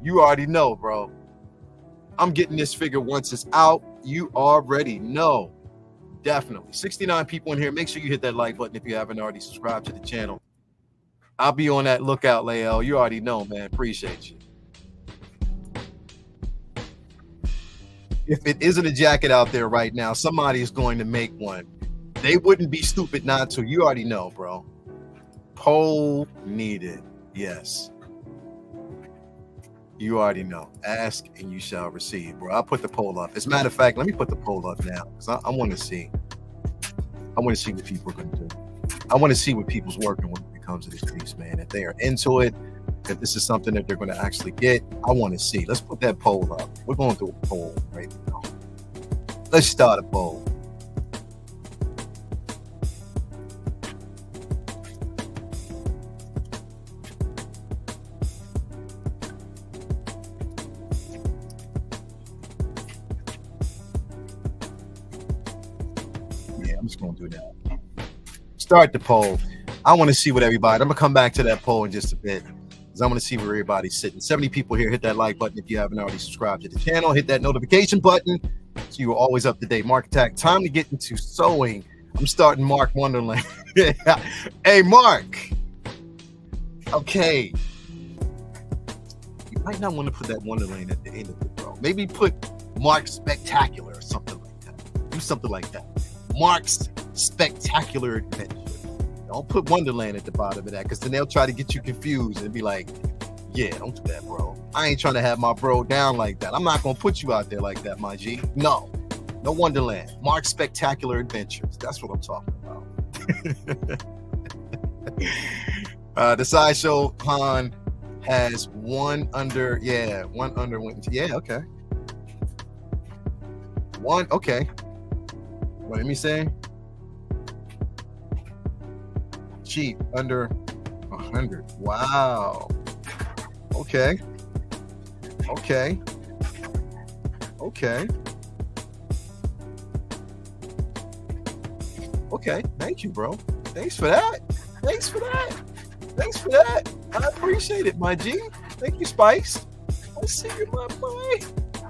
You already know, bro. I'm getting this figure once it's out. You already know. Definitely. 69 people in here. Make sure you hit that like button if you haven't already subscribed to the channel. I'll be on that lookout, Lael. You already know, man. Appreciate you. if it isn't a jacket out there right now, somebody is going to make one. They wouldn't be stupid not to. You already know, bro. Poll needed. Yes. You already know. Ask and you shall receive, bro. I'll put the poll up. As a matter of fact, let me put the poll up now because I want to see. I want to see what people are going to do. I want to see what people's working when it comes to this piece, man. If they are into it, if this is something that they're going to actually get, I want to see. Let's put that poll up. We're going through a poll right now. Let's start a poll. I'm just gonna do that. Start the poll. I want to see what everybody. I'm gonna come back to that poll in just a bit because I want to see where everybody's sitting. 70 people here. Hit that like button if you haven't already subscribed to the channel. Hit that notification button so you're always up to date. Mark Attack. Time to get into sewing. I'm starting Mark Wonderland. Hey, Mark. Okay. You might not want to put that Wonderland at the end of it, bro. Maybe put Mark Spectacular or something like that. Do something like that. Mark's Spectacular Adventure. Don't put Wonderland at the bottom of that because then they'll try to get you confused and be like, yeah, don't do that, bro. I ain't trying to have my bro down like that. I'm not going to put you out there like that, my G. No Wonderland. Mark's Spectacular Adventures. That's what I'm talking about. The sideshow Han has one under. Yeah, one under. Yeah, okay. One, okay. What am I saying? Cheap under 100. Wow. Okay. Okay. Okay. Okay. Thank you, bro. Thanks for that. Thanks for that. Thanks for that. I appreciate it, my G. Thank you, Spice. I see you, my boy.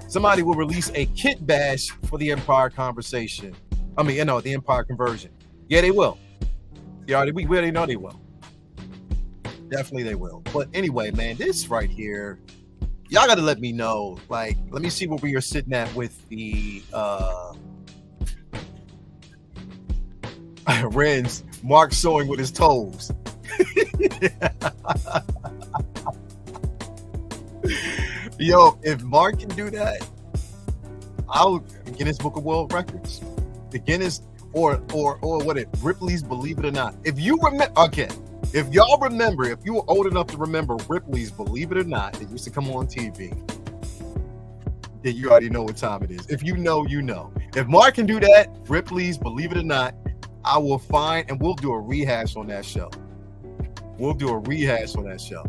Somebody will release a kit bash for the Empire conversation. I mean, the Empire conversion. Yeah, they will. We already know they will. Definitely they will. But anyway, man, this right here, y'all got to let me know. Like, let me see where we are sitting at with the Ren's Mark sewing with his toes. Yo, if Mark can do that, I'll Guinness Book of World Records. The Guinness or what it Ripley's Believe It or Not. If you remember, okay, if y'all remember, if you were old enough to remember Ripley's Believe It or Not, it used to come on TV, then you already know what time it is. If you know, you know. If Mark can do that, Ripley's Believe It or Not, I will find and we'll do a rehash on that show. We'll do a rehash on that show.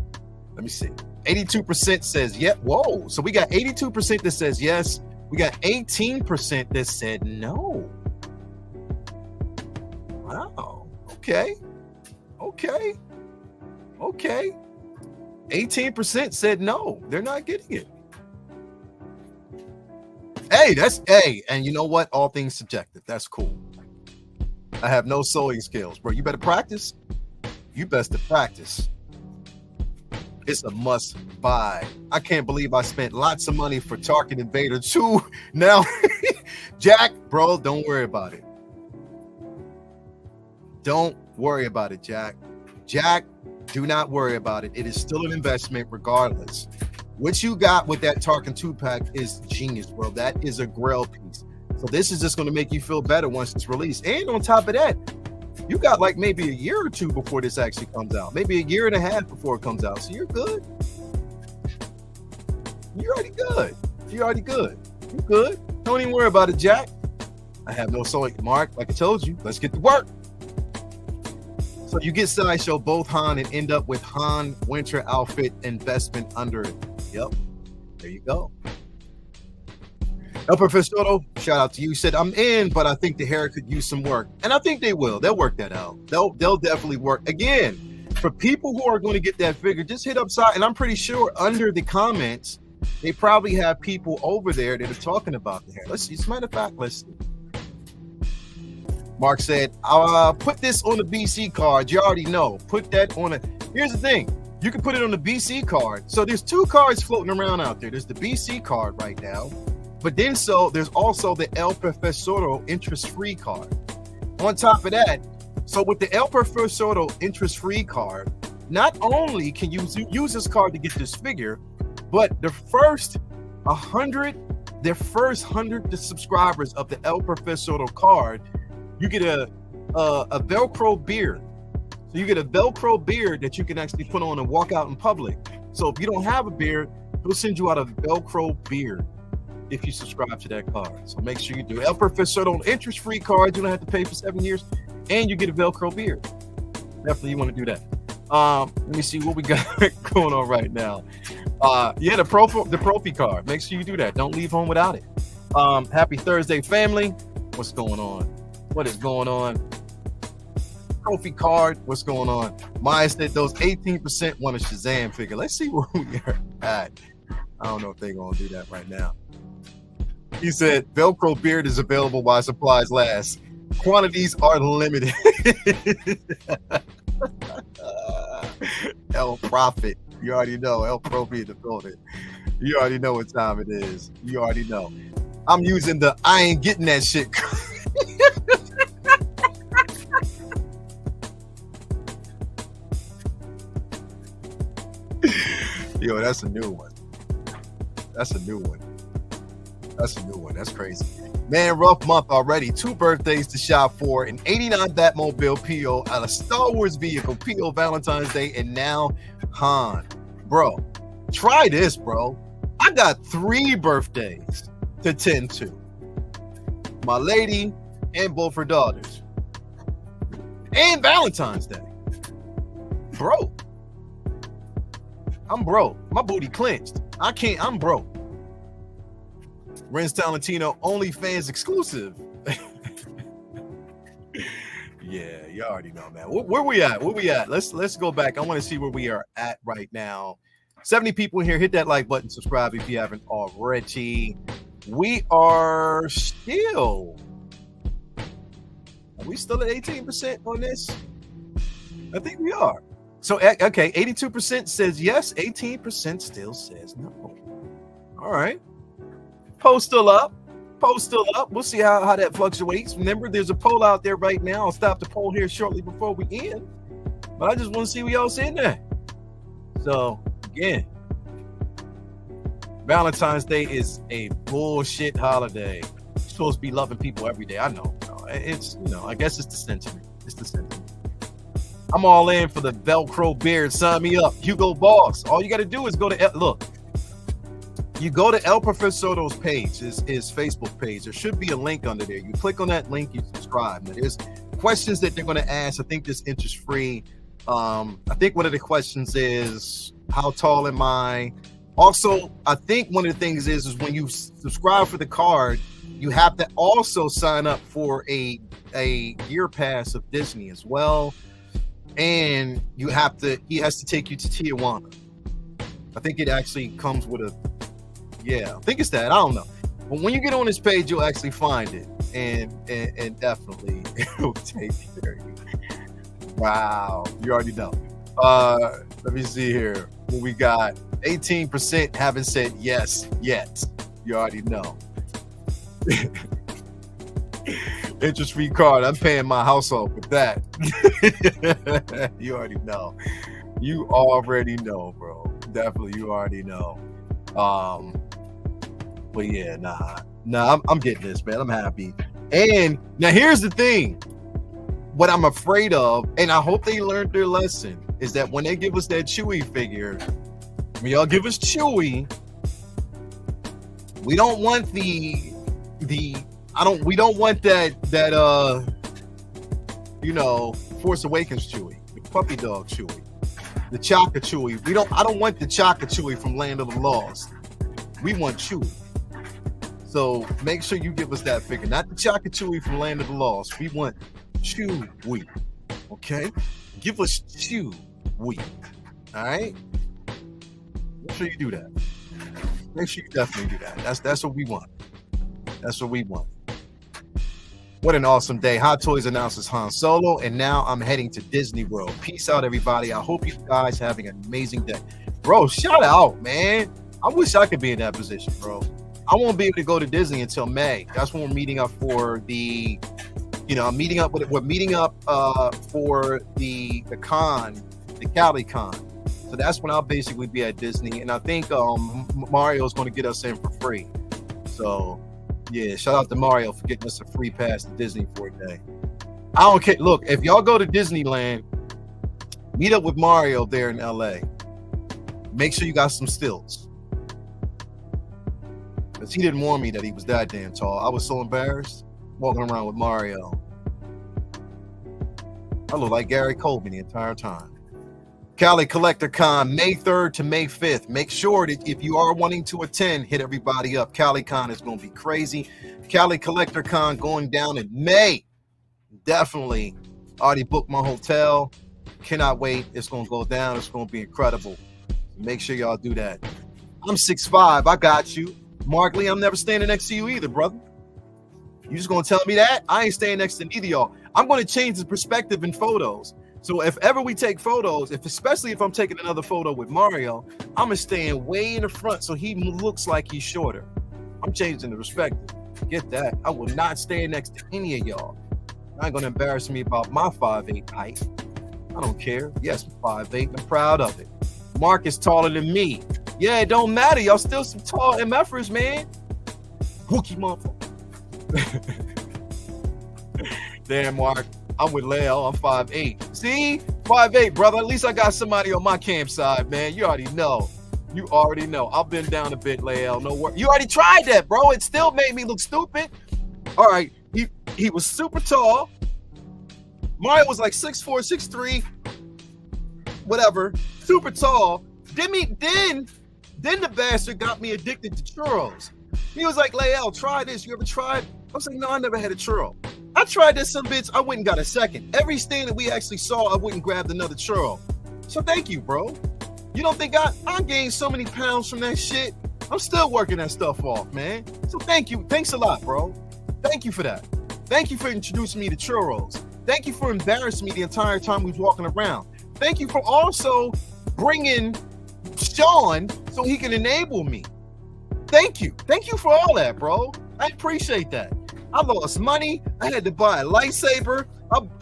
Let me see. 82% says yep. Whoa. So we got 82% that says yes. We got 18% that said no. Wow. Okay. 18% said no. They're not getting it. Hey, and you know what? All things subjective. That's cool. I have no sewing skills, bro. You better practice. You best to practice. It's a must buy. I can't believe I spent lots of money for Tarkin Invader 2. Now, Jack, bro, don't worry about it. Don't worry about it, Jack. Jack, do not worry about it. It is still an investment regardless. What you got with that Tarkin 2-pack is genius, bro. That is a grail piece. So this is just going to make you feel better once it's released. And on top of that, you got like maybe a year or two before this actually comes out. Maybe a year and a half before it comes out. So you're good. You're already good. You're good. Don't even worry about it, Jack. I have no sewing. Mark, like I told you, let's get to work. So you get Sideshow both Han and end up with Han winter outfit investment under it. Yep. There you go. El Professor, shout out to you. Said, I'm in, but I think the hair could use some work. And I think they will. They'll work that out. They'll definitely work. Again, for people who are going to get that figure, just hit upside. And I'm pretty sure under the comments, they probably have people over there that are talking about the hair. Let's see. As a matter of fact, let's see. Mark said, I'll put this on the BC card. You already know. Put that on a... Here's the thing. You can put it on the BC card. So there's two cards floating around out there. There's the BC card right now. But then there's also the El Profesoro interest-free card. On top of that, so with the El Profesoro interest-free card, not only can you use this card to get this figure, but the first 100 subscribers of the El Profesoro card, you get a Velcro beard. So you get a Velcro beard that you can actually put on and walk out in public. So if you don't have a beard, he'll send you out a Velcro beard if you subscribe to that card. So make sure you do. El Profesoro interest-free card. You don't have to pay for 7 years, and you get a Velcro beard. Definitely you want to do that. Let me see what we got going on right now. Yeah, the Profi card. Make sure you do that. Don't leave home without it. Happy Thursday, family. What's going on? What is going on? Profi card. What's going on? Maya said those 18% want a Shazam figure. Let's see where we are at. I don't know if they're going to do that right now. He said Velcro beard is available while supplies last. Quantities are limited. El Profit. You already know. El Profi in the building. You already know what time it is. You already know. I'm using the I ain't getting that shit. Yo, that's a new one. That's a new one. That's a new one. That's crazy. Man, rough month already. 2 birthdays to shop for, an 89 Batmobile PO, a Star Wars vehicle PO Valentine's Day, and now Han. Bro, try this, bro. I got 3 birthdays to tend to. My lady and both her daughters. And Valentine's Day. Bro. I'm broke. My booty clenched. I'm broke. Renz Talentino, OnlyFans exclusive. Yeah, you already know, man. Where we at? Where we at? Let's go back. I want to see where we are at right now. 70 people here. Hit that like button. Subscribe if you haven't already. We are still. Are we still at 18% on this? I think we are. So, okay, 82% says yes, 18% still says no. All right. Post still up. We'll see how that fluctuates. Remember, there's a poll out there right now. I'll stop the poll here shortly before we end. But I just want to see what y'all in there. So, again, Valentine's Day is a bullshit holiday. You're supposed to be loving people every day. I know. It's, I guess it's the sentiment. I'm all in for the Velcro beard. Sign me up. Hugo Boss. All you got to do is go to you go to El Profesoro's page, his Facebook page. There should be a link under there. You click on that link, you subscribe. Now, there's questions that they're going to ask. I think this interest-free. I think one of the questions is, how tall am I? Also, I think one of the things is when you subscribe for the card, you have to also sign up for a year pass of Disney as well. And he has to take you to Tijuana. I think it actually comes with I think it's that. I don't know. But when you get on this page, you'll actually find it. And definitely it'll take care of you. Wow. You already know. Let me see here. What we got? 18% haven't said yes yet. You already know. Interest-free card. I'm paying my house off with that. You already know. You already know, bro. Definitely, you already know. But yeah, I'm getting this, man. I'm happy. And now here's the thing. What I'm afraid of, and I hope they learned their lesson, is that when they give us that Chewy figure, when y'all give us Chewy, we don't want we don't want that Force Awakens Chewy, the puppy dog Chewy, the Chaka Chewy. I don't want the Chaka Chewy from Land of the Lost. We want Chewy. So make sure you give us that figure, not the Chaka Chewy from Land of the Lost. We want Chewy. Okay? Give us Chewy. All right? Make sure you do that. Make sure you definitely do that. That's what we want. That's what we want. What an awesome day. Hot Toys announces Han Solo, and now I'm heading to Disney World. Peace out, everybody. I hope you guys having an amazing day. Bro, shout out, man. I wish I could be in that position, bro. I won't be able to go to Disney until May. That's when we're meeting up for the, we're meeting up for the con, the Cali con. So that's when I'll basically be at Disney, and I think Mario's going to get us in for free. So yeah, shout out to Mario for getting us a free pass to Disney for a day. I don't care. Look, if y'all go to Disneyland, meet up with Mario there in LA. Make sure you got some stilts. Because he didn't warn me that he was that damn tall. I was so embarrassed walking around with Mario. I look like Gary Colby the entire time. Cali Collector Con, May 3rd to May 5th. Make sure that if you are wanting to attend, hit everybody up. Cali Con is going to be crazy. Cali Collector Con going down in May. Definitely. Already booked my hotel. Cannot wait. It's going to go down. It's going to be incredible. Make sure y'all do that. I'm 6'5". I got you. Mark Lee, I'm never standing next to you either, brother. You just going to tell me that? I ain't staying next to neither of y'all. I'm going to change the perspective in photos. So if ever we take photos, especially if I'm taking another photo with Mario, I'm going to stand way in the front so he looks like he's shorter. I'm changing the perspective. Get that. I will not stand next to any of y'all. I ain't going to embarrass me about my 5'8" height. I don't care. Yes, I'm 5'8". I'm proud of it. Mark is taller than me. Yeah, it don't matter. Y'all still some tall MFers, man. Wookie motherfucker. Damn, Mark. I'm with Leo. I'm 5'8". See? 5'8", brother. At least I got somebody on my campsite, man. You already know. You already know. I've been down a bit, Leo. No worries. You already tried that, bro. It still made me look stupid. All right. He was super tall. Mario was like 6'4", 6'3", whatever. Super tall. Then the bastard got me addicted to churros. He was like, Leo, try this. You ever tried? I was like, no, I never had a churro. I tried this some bitch. I went and got a second. Every stand that we actually saw, I went and grabbed another churro. So thank you, bro. You don't think I gained so many pounds from that shit? I'm still working that stuff off, man. So thank you. Thanks a lot, bro. Thank you for that. Thank you for introducing me to churros. Thank you for embarrassing me the entire time we was walking around. Thank you for also bringing Sean so he can enable me. Thank you. Thank you for all that, bro. I appreciate that. I lost money. I had to buy a lightsaber.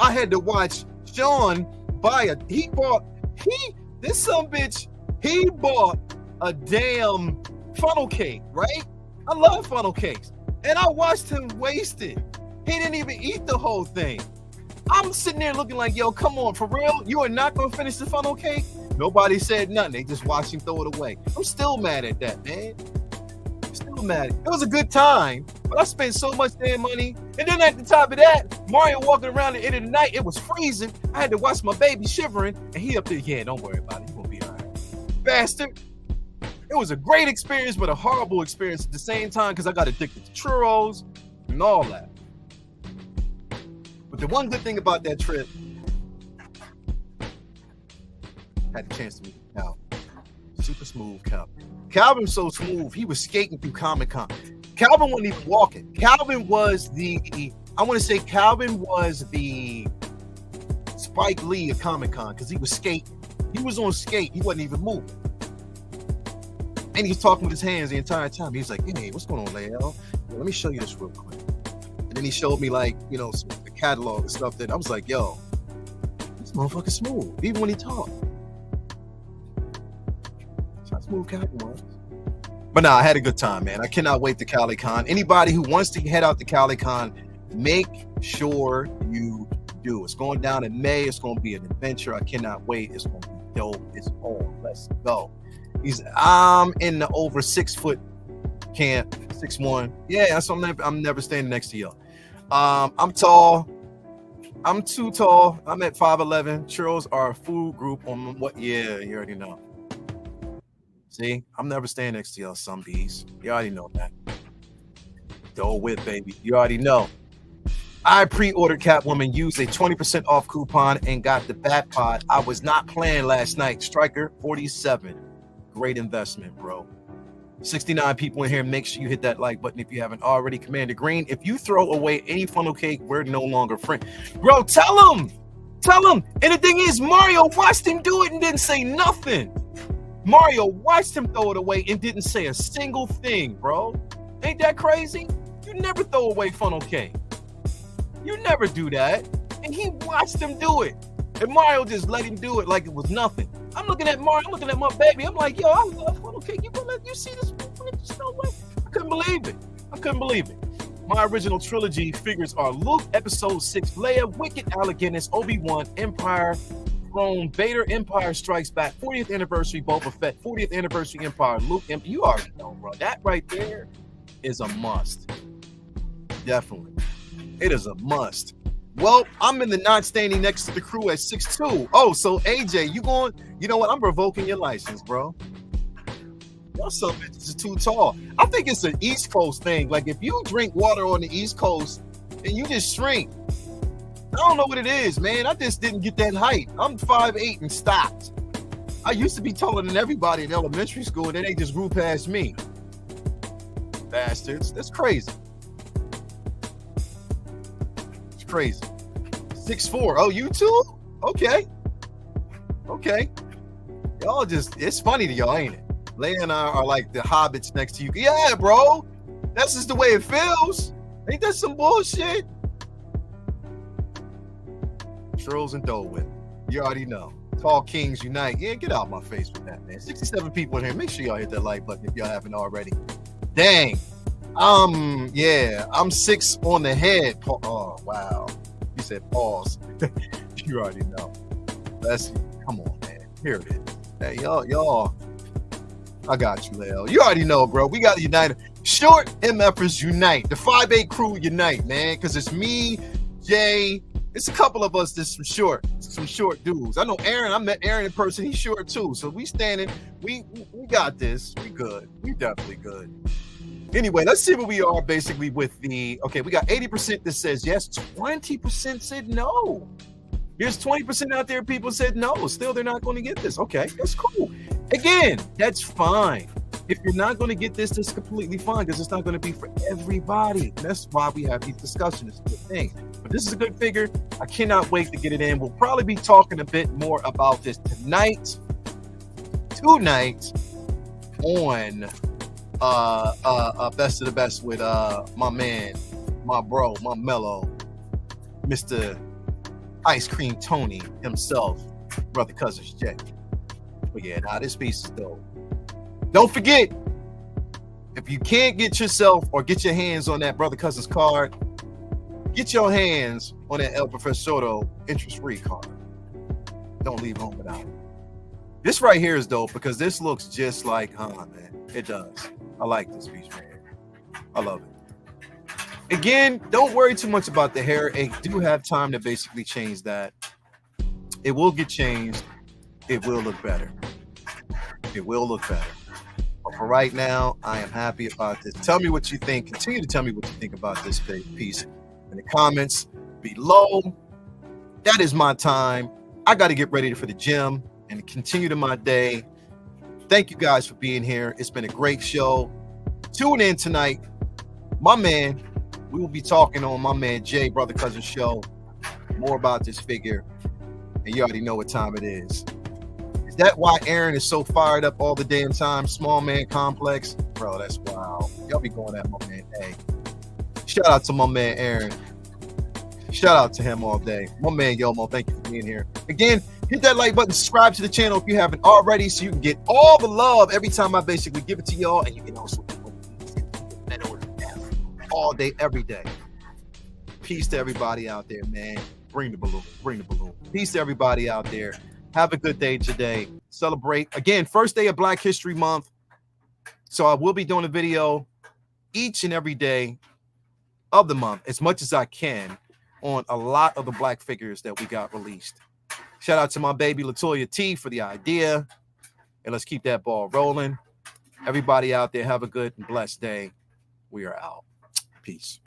I had to watch Sean buy he bought a damn funnel cake, right? I love funnel cakes. And I watched him waste it. He didn't even eat the whole thing. I'm sitting there looking like, yo, come on, for real? You are not going to finish the funnel cake? Nobody said nothing. They just watched him throw it away. I'm still mad at that, man. Still mad. It was a good time, but I spent so much damn money. And then at the top of that, Mario walking around at the end of the night, it was freezing. I had to watch my baby shivering, and he up there, yeah, don't worry about it. You're going to be all right. Bastard. It was a great experience, but a horrible experience at the same time because I got addicted to churros and all that. But the one good thing about that trip, I had the chance to meet Calvin. Super smooth Calvin. Calvin was so smooth, he was skating through Comic-Con. Calvin wasn't even walking. Calvin was the Spike Lee of Comic-Con because he was skating. He was on skate. He wasn't even moving. And he's talking with his hands the entire time. He's like, hey, what's going on, Leo? Let me show you this real quick. And then he showed me the catalog and stuff that I was like, yo, this motherfucker's smooth, even when he talked. That's how smooth Calvin was. But nah, I had a good time, man. I cannot wait to CaliCon. Anybody who wants to head out to CaliCon, make sure you do. It's going down in May. It's going to be an adventure. I cannot wait. It's going to be dope. It's on. Let's go. I'm in the over 6 foot camp, 6'1". Yeah, so I'm never standing next to y'all. I'm tall. I'm too tall. I'm at 5'11". Churros are a food group on what? Yeah, you already know. See, I'm never staying next to y'all, some bees. You already know that. Dole whip, baby. You already know. I pre-ordered Catwoman, used a 20% off coupon, and got the Bat Pod. I was not playing last night. Striker 47. Great investment, bro. 69 people in here. Make sure you hit that like button if you haven't already. Commander Green, if you throw away any funnel cake, we're no longer friends. Bro, tell him. And the thing is, Mario watched him do it and didn't say nothing. Mario watched him throw it away and didn't say a single thing, bro. Ain't that crazy? You never throw away Funnel K. You never do that. And he watched him do it. And Mario just let him do it like it was nothing. I'm looking at Mario, I'm looking at my baby. I'm like, yo, I love Funnel K. You gonna let you see this? No way. I couldn't believe it. I couldn't believe it. My original trilogy figures are Luke, Episode 6, Leia, Wicked, Alec-Guinness, Obi-Wan, Empire, Throne, Vader, Empire Strikes Back, 40th Anniversary, Boba Fett, 40th Anniversary, Empire, Luke, you already know, bro. That right there is a must. Definitely. It is a must. Well, I'm in the not standing next to the crew at 6'2". Oh, so AJ, you know what? I'm revoking your license, bro. Y'all some bitches are too tall. I think it's an East Coast thing. Like, if you drink water on the East Coast, then you just shrink. I don't know what it is, man. I just didn't get that height. I'm 5'8" and stopped. I used to be taller than everybody in elementary school, and then they just grew past me. Bastards. That's crazy. It's crazy. 6'4". Oh, you too? Okay. Okay. Y'all just, it's funny to y'all, ain't it? Leia and I are like the hobbits next to you. Yeah, bro. That's just the way it feels. Ain't that some bullshit? Trolls and Dole Whip. You already know. Tall Kings Unite. Yeah, get out my face with that, man. 67 people in here. Make sure y'all hit that like button if y'all haven't already. Dang. Yeah, I'm 6 on the head. Oh, wow. You said pause. You already know. Come on, man. Here it is. Hey, y'all. I got you, Leo. You already know, bro. We got to unite. Short MFers unite. The 5'8" crew unite, man. Because it's me, Jay. It's a couple of us that's some short dudes. I know Aaron. I met Aaron in person. He's short too. So we standing. We got this. We good. We definitely good. Anyway, let's see where we are basically with the. Okay, we got 80% that says yes. 20% said no. There's 20% out there. People said no. Still, they're not going to get this. Okay, that's cool. Again, that's fine. If you're not going to get this, that's completely fine because it's not going to be for everybody. That's why we have these discussions. It's a good thing. But this is a good figure. I cannot wait to get it in. We'll probably be talking a bit more about this tonight on Best of the Best with my man, my bro, my mellow, Mr. Ice Cream Tony himself, Brother Cousins Jay. But yeah, this piece is dope. Don't forget, if you can't get yourself or get your hands on that Brother Cousins card, get your hands on that El Profesoro interest-free card. Don't leave home without it. This right here is dope because this looks just like man. It does. I like this piece right here. I love it. Again, don't worry too much about the hair. It do have time to basically change that. It will get changed. It will look better. It will look better. But for right now, I am happy about this. Tell me what you think. Continue to tell me what you think about this piece in the comments below. That is my time. I got to get ready for the gym and continue to my day. Thank you guys for being here. It's been a great show. Tune in tonight. My man, we will be talking on my man Jay, Brother Cousin Show, more about this figure. And you already know what time it is. Is that why Aaron is so fired up all the damn time? Small man complex? Bro, that's wild. Y'all be going at my man. Hey, shout out to my man Aaron. Shout out to him all day. My man Yomo, thank you for being here. Again, hit that like button, subscribe to the channel if you haven't already so you can get all the love every time I basically give it to y'all. And you can also all day, every day. Peace to everybody out there, man. Bring the balloon. Bring the balloon. Peace to everybody out there. Have a good day today. Celebrate. Again, first day of Black History Month. So I will be doing a video each and every day of the month, as much as I can, on a lot of the Black figures that we got released. Shout out to my baby Latoya T for the idea. And let's keep that ball rolling. Everybody out there, have a good and blessed day. We are out. Peace.